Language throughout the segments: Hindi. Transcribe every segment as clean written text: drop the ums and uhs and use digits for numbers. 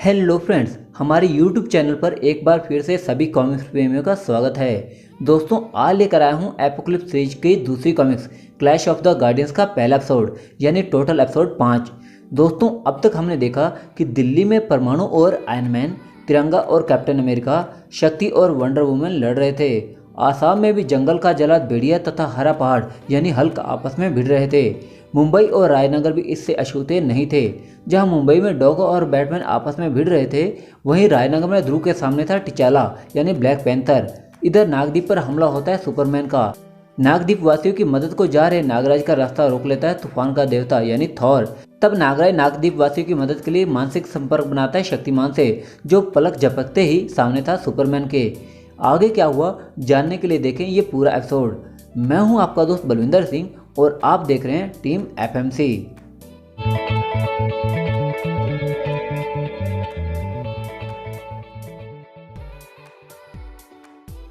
हेलो फ्रेंड्स, हमारे यूट्यूब चैनल पर एक बार फिर से सभी कॉमिक्स प्रेमियों का स्वागत है। दोस्तों, आज लेकर आया हूँ एपोकलिप्स सीरीज की दूसरी comics clash of the guardians का पहला एपिसोड यानी टोटल एपिसोड 5। दोस्तों, अब तक हमने देखा कि दिल्ली में परमाणु और आयरन मैन, तिरंगा और कैप्टन अमेरिका, शक्ति और वंडर वुमन लड़ रहे थे। आसाम में भी जंगल का जलाद भेड़िया तथा हरा पहाड़ यानी हल्क आपस में भिड़ रहे थे। मुंबई और रायनगर भी इससे अछूते नहीं थे। जहां मुंबई में डॉग और बैटमैन आपस में भिड़ रहे थे, वहीं रायनगर में ध्रुव के सामने था टिचाला यानी ब्लैक पैंथर। इधर नागद्वीप पर हमला होता है सुपरमैन का। नागद्वीप वासियों की मदद को जा रहे नागराज का रास्ता रोक लेता है तूफान का देवता यानी थॉर। तब नागराज नागद्वीप वासियों की मदद के लिए मानसिक संपर्क बनाता है शक्तिमान से, जो पलक झपकते ही सामने था सुपरमैन के। आगे क्या हुआ जानने के लिए देखें ये पूरा एपिसोड। मैं हूं आपका दोस्त बलविंदर सिंह और आप देख रहे हैं टीम एफएमसी।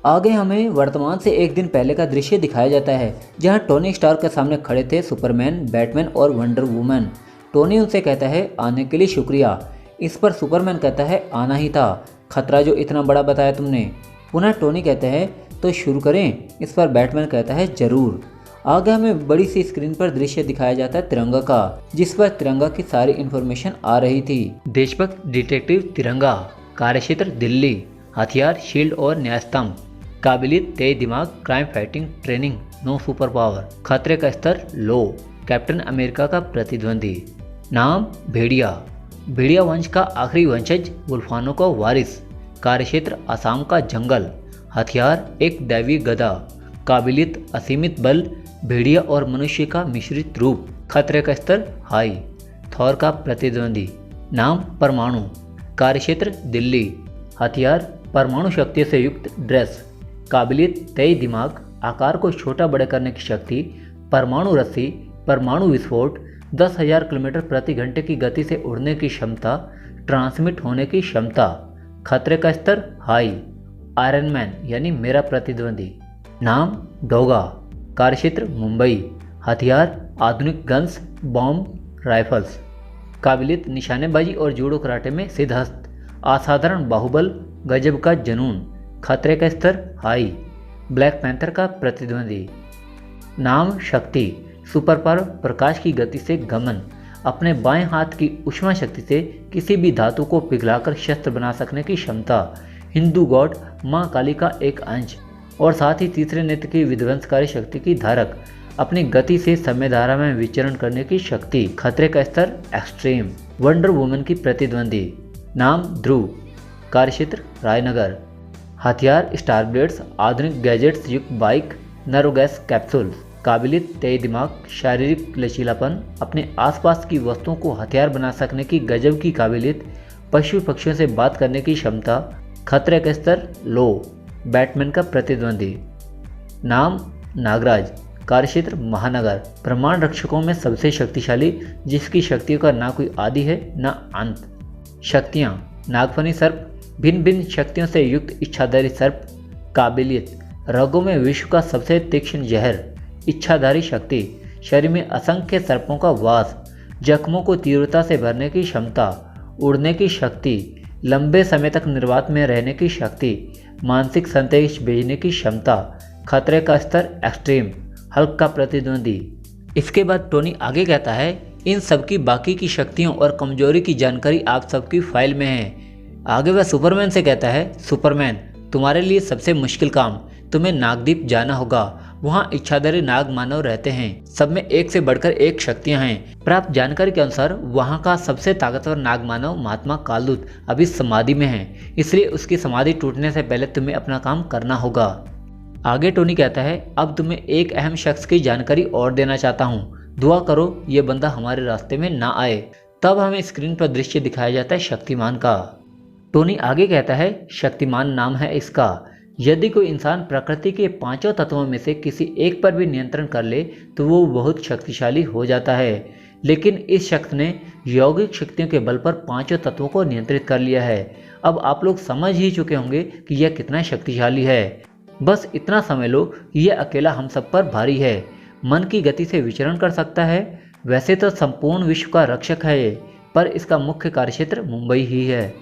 आगे हमें वर्तमान से एक दिन पहले का दृश्य दिखाया जाता है, जहां टोनी स्टार्क के सामने खड़े थे सुपरमैन, बैटमैन और वंडर वुमन। टोनी उनसे कहता है आने के लिए शुक्रिया। इस पर सुपरमैन कहता है आना ही था, खतरा जो इतना बड़ा बताया तुमने। पुनः टोनी कहते हैं तो शुरू करें। इस पर बैटमैन कहता है जरूर। आगे हमें बड़ी सी स्क्रीन पर दृश्य दिखाया जाता है तिरंगा का, जिस पर तिरंगा की सारी इन्फॉर्मेशन आ रही थी। देशभक्त डिटेक्टिव तिरंगा, कार्यक्षेत्र दिल्ली, हथियार शील्ड और न्यायस्तंभ, काबिलियत तेज दिमाग, crime fighting training, no super power, खतरे का स्तर लो, कैप्टन अमेरिका का प्रतिद्वंदी, नाम भेड़िया, भेड़िया वंश का आखिरी वंशज, वुल्फानो का वारिस, कार्यक्षेत्र असम का जंगल, हथियार एक दैवीय गदा, काबिलियत असीमित बल, भेड़िया और मनुष्य का मिश्रित रूप, खतरे का स्तर हाई, थॉर का प्रतिद्वंदी, नाम परमाणु, कार्यक्षेत्र दिल्ली, हथियार परमाणु शक्ति से युक्त ड्रेस, काबिलियत तेज दिमाग, आकार को छोटा बड़ा करने की शक्ति, परमाणु रस्सी, परमाणु विस्फोट, 10,000 किलोमीटर प्रति घंटे की गति से उड़ने की क्षमता, ट्रांसमिट होने की क्षमता, खतरे का स्तर हाई, आयरन मैन यानी मेरा प्रतिद्वंदी, नाम डोगा, कार्यक्षेत्र मुंबई, हथियार आधुनिक गन्स, बॉम्ब, राइफल्स, काबिलियत निशानेबाजी और जूडो कराटे में सिद्धहस्त, असाधारण बाहुबल, गजब का जुनून, खतरे का स्तर हाई, ब्लैक पैंथर का प्रतिद्वंदी, नाम शक्ति, सुपर पावर प्रकाश की गति से गमन, अपने बाएं हाथ की ऊष्मा शक्ति से किसी भी धातु को पिघलाकर शस्त्र बना सकने की क्षमता, हिंदू गॉड मां काली का एक अंश और साथ ही तीसरे नेत्र की विध्वंसकारी शक्ति की धारक, अपनी गति से समय धारा में विचरण करने की शक्ति, खतरे का स्तर एक्सट्रीम, वंडर वुमन की प्रतिद्वंदी, नाम ध्रुव, कार्यक्षेत्र रायनगर, हथियार स्टार ब्लेड्स, आधुनिक गैजेट्स युक्त बाइक, नर्व गैस कैप्सूल, काबिलियत तेज दिमाग, शारीरिक लचीलापन, अपने आसपास की वस्तुओं को हथियार बना सकने की गजब की काबिलियत, पशु पक्षियों से बात करने की क्षमता, खतरे का स्तर लो, बैटमैन का प्रतिद्वंदी, नाम नागराज, कार्यक्षेत्र महानगर, ब्रह्मांड रक्षकों में सबसे शक्तिशाली, जिसकी शक्तियों का ना कोई आदि है ना अंत, शक्तियाँ नागफनी सर्प, भिन्न भिन्न शक्तियों से युक्त इच्छाधारी सर्प, काबिलियत रगों में विश्व का सबसे तीक्ष्ण जहर, इच्छाधारी शक्ति, शरीर में असंख्य सर्पों का वास, जख्मों को तीव्रता से भरने की क्षमता, उड़ने की शक्ति, लंबे समय तक निर्वात में रहने की शक्ति, मानसिक संदेश भेजने की क्षमता, खतरे का स्तर एक्सट्रीम, हल्क का प्रतिद्वंदी। इसके बाद टोनी आगे कहता है इन सबकी बाकी की शक्तियों और कमजोरी की जानकारी आप सबकी फाइल में है। आगे वह सुपरमैन से कहता है सुपरमैन, तुम्हारे लिए सबसे मुश्किल काम, तुम्हें नागद्वीप जाना होगा। वहाँ इच्छाधारी नाग मानव रहते हैं, सब में एक से बढ़कर एक शक्तियाँ हैं। प्राप्त जानकारी के अनुसार वहाँ का सबसे ताकतवर नाग मानव महात्मा कालदूत अभी समाधि में है, इसलिए उसकी समाधि टूटने से पहले तुम्हें अपना काम करना होगा। आगे टोनी कहता है अब तुम्हें एक अहम शख्स की जानकारी और देना चाहता हूँ, दुआ करो ये बंदा हमारे रास्ते में ना आए। तब हमें स्क्रीन पर दृश्य दिखाया जाता है शक्तिमान का। टोनी आगे कहता है शक्तिमान नाम है इसका। यदि कोई इंसान प्रकृति के पांचों तत्वों में से किसी एक पर भी नियंत्रण कर ले तो वो बहुत शक्तिशाली हो जाता है, लेकिन इस शख्स ने यौगिक शक्तियों के बल पर पांचों तत्वों को नियंत्रित कर लिया है। अब आप लोग समझ ही चुके होंगे कि यह कितना शक्तिशाली है। बस इतना समझ लो कि यह अकेला हम सब पर भारी है, मन की गति से विचरण कर सकता है। वैसे तो संपूर्ण विश्व का रक्षक है ये, पर इसका मुख्य कार्यक्षेत्र मुंबई ही है।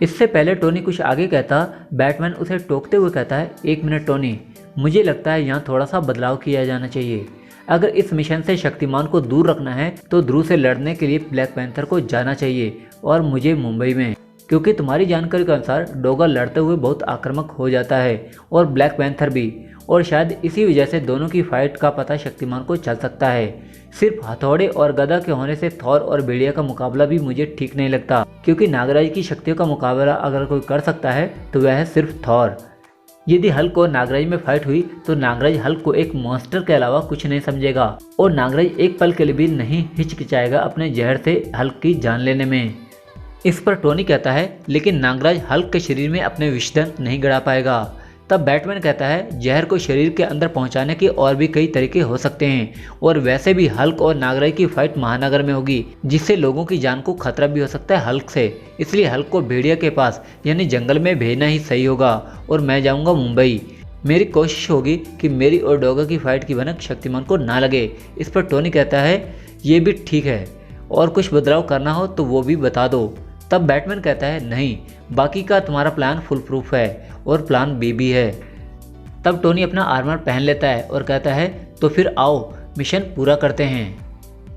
इससे पहले टोनी कुछ आगे कहता, बैटमैन उसे टोकते हुए कहता है, 1 मिनट टोनी, मुझे लगता है यहाँ थोड़ा सा बदलाव किया जाना चाहिए। अगर इस मिशन से शक्तिमान को दूर रखना है तो ध्रुव से लड़ने के लिए ब्लैक पैंथर को जाना चाहिए और मुझे मुंबई में, क्योंकि तुम्हारी जानकारी के अनुसार डोगा लड़ते हुए बहुत आक्रामक हो जाता है और ब्लैक पैंथर भी, और शायद इसी वजह से दोनों की फाइट का पता शक्तिमान को चल सकता है। सिर्फ हथौड़े और गदा के होने से थॉर और भेड़िया का मुकाबला भी मुझे ठीक नहीं लगता, क्योंकि नागराज की शक्तियों का मुकाबला अगर कोई कर सकता है तो वह है सिर्फ थॉर। यदि हल्क और नागराज में फाइट हुई तो नागराज हल्क को एक मॉन्स्टर के अलावा कुछ नहीं समझेगा और नागराज एक पल के लिए भी नहीं हिचकिचाएगा अपने जहर से हल्क की जान लेने में। इस पर टोनी कहता है, लेकिन नागराज हल्क के शरीर में अपने विषदंत नहीं गड़ा पाएगा। तब बैटमैन कहता है, जहर को शरीर के अंदर पहुंचाने के और भी कई तरीके हो सकते हैं, और वैसे भी हल्क और नागराज की फाइट महानगर में होगी, जिससे लोगों की जान को खतरा भी हो सकता है हल्क से। इसलिए हल्क को भेड़िया के पास यानी जंगल में भेजना ही सही होगा और मैं जाऊंगा मुंबई। मेरी कोशिश होगी कि मेरी और डोगा की फाइट की भनक शक्तिमान को ना लगे। इस पर टोनी कहता है, ये भी ठीक है, और कुछ बदलाव करना हो तो वो भी बता दो। तब बैटमैन कहता है, नहीं, बाकी का तुम्हारा प्लान फुल प्रूफ है और प्लान बी भी है। तब टोनी अपना आर्मर पहन लेता है और कहता है, तो फिर आओ मिशन पूरा करते हैं।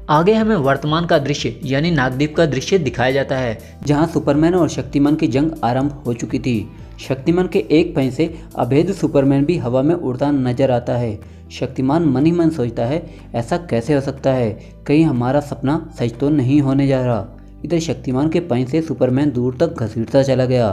आगे हमें वर्तमान का दृश्य यानी नागद्वीप का दृश्य दिखाया जाता है, जहां सुपरमैन और शक्तिमान की जंग आरंभ हो चुकी थी। शक्तिमान के एक पैर से अभेद सुपरमैन भी हवा में उड़ता नजर आता है। शक्तिमान मन ही मन सोचता है, ऐसा कैसे हो सकता है, कहीं हमारा सपना सच तो नहीं होने जा रहा। इधर शक्तिमान के पैर से सुपरमैन दूर तक घसीटता चला गया।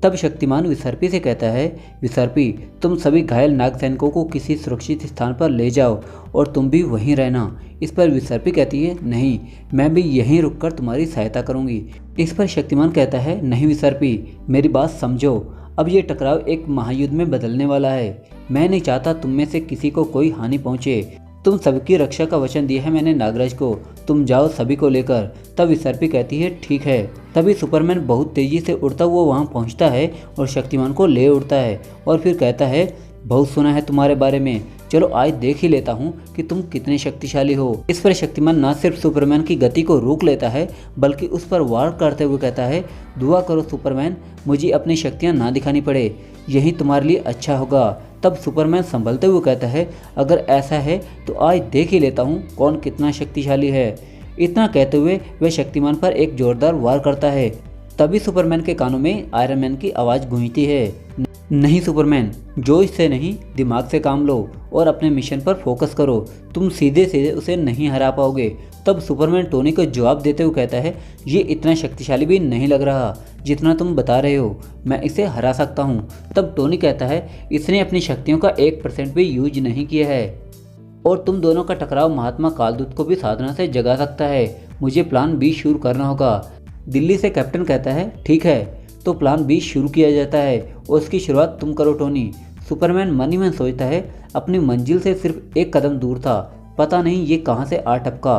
तब शक्तिमान विसर्पी से कहता है, विसर्पी, तुम सभी घायल नाग सैनिकों को किसी सुरक्षित स्थान पर ले जाओ और तुम भी वहीं रहना। इस पर विसर्पी कहती है, नहीं, मैं भी यहीं रुककर तुम्हारी सहायता करूंगी। इस पर शक्तिमान कहता है, नहीं विसर्पी, मेरी बात समझो, अब ये टकराव एक महायुद्ध में बदलने वाला है। मैं नहीं चाहता तुम में से किसी को कोई हानि पहुंचे। तुम सबकी रक्षा का वचन दिया है मैंने नागराज को, तुम जाओ सभी को लेकर। तब विसर्पी कहती है, ठीक है। तभी सुपरमैन बहुत तेजी से उड़ता हुआ वहां पहुंचता है और शक्तिमान को ले उड़ता है और फिर कहता है, बहुत सुना है तुम्हारे बारे में, चलो आज देख ही लेता हूँ कि तुम कितने शक्तिशाली हो। इस पर शक्तिमान न सिर्फ सुपरमैन की गति को रोक लेता है बल्कि उस पर वार करते हुए कहता है, दुआ करो सुपरमैन, मुझे अपनी शक्तियाँ ना दिखानी पड़े, यही तुम्हारे लिए अच्छा होगा। तब सुपरमैन संभलते हुए कहता है, अगर ऐसा है तो आज देख ही लेता हूँ कौन कितना शक्तिशाली है। इतना कहते हुए वह शक्तिमान पर एक जोरदार वार करता है। तभी सुपरमैन के कानों में आयरन मैन की आवाज़ गूंजती है, नहीं सुपरमैन, जोश से नहीं दिमाग से काम लो और अपने मिशन पर फोकस करो, तुम सीधे सीधे उसे नहीं हरा पाओगे। तब सुपरमैन टोनी को जवाब देते हुए कहता है, ये इतना शक्तिशाली भी नहीं लग रहा जितना तुम बता रहे हो, मैं इसे हरा सकता हूँ। तब टोनी कहता है, इसने अपनी शक्तियों का 1% भी यूज नहीं किया है और तुम दोनों का टकराव महात्मा कालदूत को भी साधना से जगा सकता है। मुझे प्लान बी शुरू करना होगा। दिल्ली से कैप्टन कहता है, ठीक है, तो प्लान बी शुरू किया जाता है और उसकी शुरुआत तुम करो टोनी। सुपरमैन मन ही मन सोचता है, अपनी मंजिल से सिर्फ एक कदम दूर था, पता नहीं ये कहाँ से आ टपका।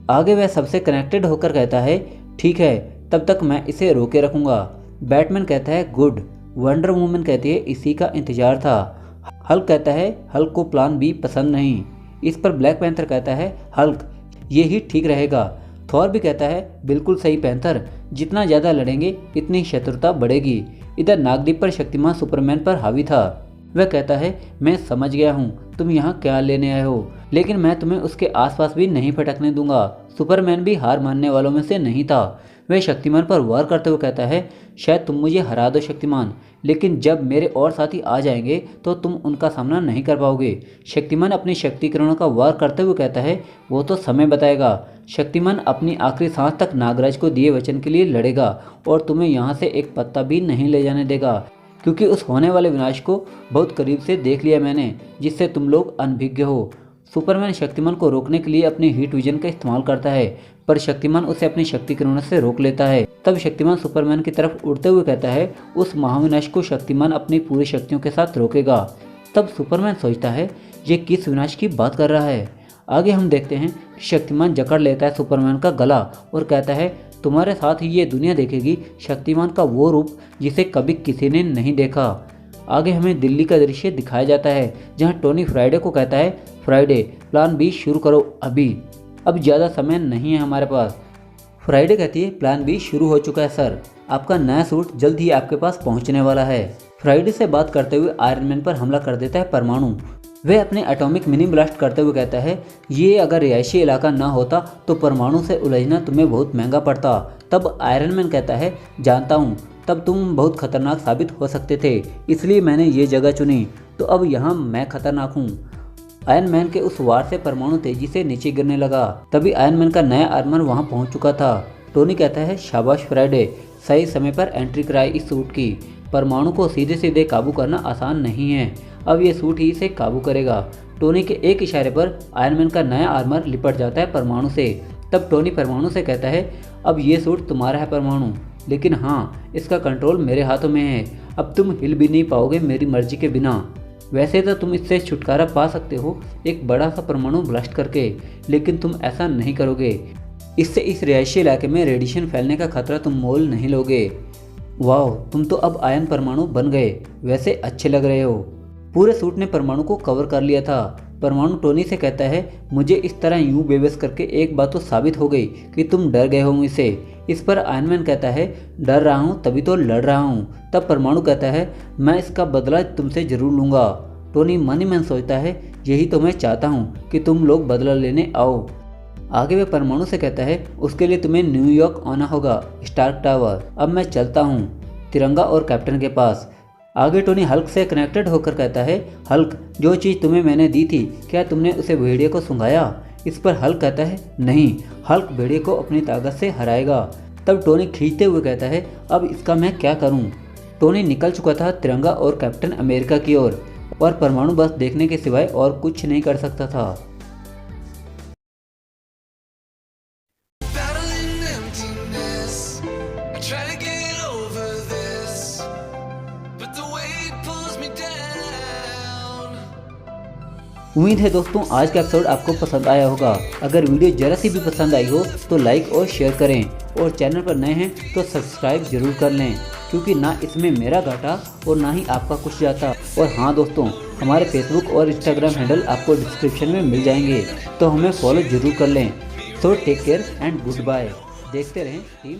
आगे वह सबसे कनेक्टेड होकर कहता है, ठीक है, तब तक मैं इसे रोके रखूँगा। बैटमैन कहता है, गुड। वंडर वुमन कहती है, इसी का इंतजार था। हल्क कहता है, हल्क को प्लान बी पसंद नहीं। इस पर ब्लैक पैंथर कहता है, हल्क, ये ही ठीक रहेगा। थॉर भी कहता है, बिल्कुल सही पैंथर, जितना ज़्यादा लड़ेंगे इतनी शत्रुता बढ़ेगी। इधर नागद्वीप पर शक्तिमान सुपरमैन पर हावी था। वह कहता है, मैं समझ गया हूँ तुम यहाँ क्या लेने आए हो, लेकिन मैं तुम्हें उसके आसपास भी नहीं भटकने दूंगा। सुपरमैन भी हार मानने वालों में से नहीं था। वह शक्तिमान पर वार करते हुए कहता है, शायद तुम मुझे हरा दो शक्तिमान, लेकिन जब मेरे और साथी आ जाएंगे तो तुम उनका सामना नहीं कर पाओगे। शक्तिमान अपनी शक्ति किरणों का वार करते हुए कहता है, वो तो समय बताएगा। शक्तिमान अपनी आखिरी सांस तक नागराज को दिए वचन के लिए लड़ेगा और तुम्हें यहाँ से एक पत्ता भी नहीं ले जाने देगा, क्योंकि उस होने वाले विनाश को बहुत करीब से देख लिया मैंने, जिससे तुम लोग अनभिज्ञ हो। सुपरमैन शक्तिमान को रोकने के लिए अपनी हीट विजन का इस्तेमाल करता है, पर शक्तिमान उसे अपनी शक्ति किरणों से रोक लेता है। तब शक्तिमान सुपरमैन की तरफ उड़ते हुए कहता है, उस महाविनाश को शक्तिमान अपनी पूरी शक्तियों के साथ रोकेगा। तब सुपरमैन सोचता है, ये किस विनाश की बात कर रहा है। आगे हम देखते हैं शक्तिमान जकड़ लेता है सुपरमैन का गला और कहता है, तुम्हारे साथ ही ये दुनिया देखेगी शक्तिमान का वो रूप जिसे कभी किसी ने नहीं देखा। आगे हमें दिल्ली का दृश्य दिखाया जाता है, जहां टोनी फ्राइडे को कहता है, फ्राइडे, प्लान बी शुरू करो अभी, अब ज़्यादा समय नहीं है हमारे पास। फ्राइडे कहती है प्लान बी शुरू हो चुका है सर, आपका नया सूट जल्द ही आपके पास पहुंचने वाला है। फ्राइडे से बात करते हुए आयरन मैन पर हमला कर देता है परमाणु। वह अपने एटॉमिक मिनी ब्लास्ट करते हुए कहता है ये अगर रिहायशी इलाका ना होता तो परमाणु से उलझना तुम्हें बहुत महंगा पड़ता। तब आयरन मैन कहता है जानता हूँ, तब तुम बहुत खतरनाक साबित हो सकते थे, इसलिए मैंने ये जगह चुनी, तो अब यहाँ मैं खतरनाक हूँ। आयरन मैन के उस वार से परमाणु तेजी से नीचे गिरने लगा। तभी आयरन मैन का नया आर्मर वहाँ पहुँच चुका था। टोनी कहता है शाबाश फ्राइडे, सही समय पर एंट्री कराई इस सूट की। परमाणु को सीधे सीधे काबू करना आसान नहीं है, अब ये सूट ही इसे काबू करेगा। टोनी के एक इशारे पर आयरन मैन का नया आर्मर लिपट जाता है परमाणु से। तब टोनी परमाणु से कहता है अब ये सूट तुम्हारा है परमाणु, लेकिन हाँ इसका कंट्रोल मेरे हाथों में है, अब तुम हिल भी नहीं पाओगे मेरी मर्जी के बिना। वैसे तो तुम इससे छुटकारा पा सकते हो एक बड़ा सा परमाणु ब्लास्ट करके, लेकिन तुम ऐसा नहीं करोगे, इससे इस रिहायशी इलाके में रेडिएशन फैलने का खतरा तुम मोल नहीं लोगे। वाह, तुम तो अब आयन परमाणु बन गए, वैसे अच्छे लग रहे हो। पूरे सूट ने परमाणु को कवर कर लिया था। परमाणु टोनी से कहता है मुझे इस तरह यूं बेबस करके एक बात तो साबित हो गई कि तुम डर गए हो मुझसे। इस पर आयरन मैन कहता है डर रहा हूँ तभी तो लड़ रहा हूँ। तब परमाणु कहता है मैं इसका बदला तुमसे जरूर लूँगा। टोनी मन ही मन सोचता है यही तो मैं चाहता हूँ कि तुम लोग बदला लेने आओ। आगे वह परमाणु से कहता है उसके लिए तुम्हें न्यूयॉर्क आना होगा, स्टार्क टावर। अब मैं चलता हूँ तिरंगा और कैप्टन के पास। आगे टोनी हल्क से कनेक्टेड होकर कहता है हल्क, जो चीज़ तुम्हें मैंने दी थी क्या तुमने उसे भेड़िए को सुंघाया? इस पर हल्क कहता है नहीं, हल्क भेड़िए को अपनी ताकत से हराएगा। तब टोनी खींचते हुए कहता है अब इसका मैं क्या करूं? टोनी निकल चुका था तिरंगा और कैप्टन अमेरिका की ओर, और परमाणु बस देखने के सिवाय और कुछ नहीं कर सकता था। उम्मीद है दोस्तों आज का एपिसोड आपको पसंद आया होगा। अगर वीडियो जरा सी भी पसंद आई हो तो लाइक और शेयर करें, और चैनल पर नए हैं तो सब्सक्राइब जरूर कर लें, क्योंकि ना इसमें मेरा घाटा और ना ही आपका कुछ जाता। और हाँ दोस्तों, हमारे फेसबुक और इंस्टाग्राम हैंडल आपको डिस्क्रिप्शन में मिल जाएंगे, तो हमें फॉलो जरूर कर लें। So take care and good bye. देखते रहें टीम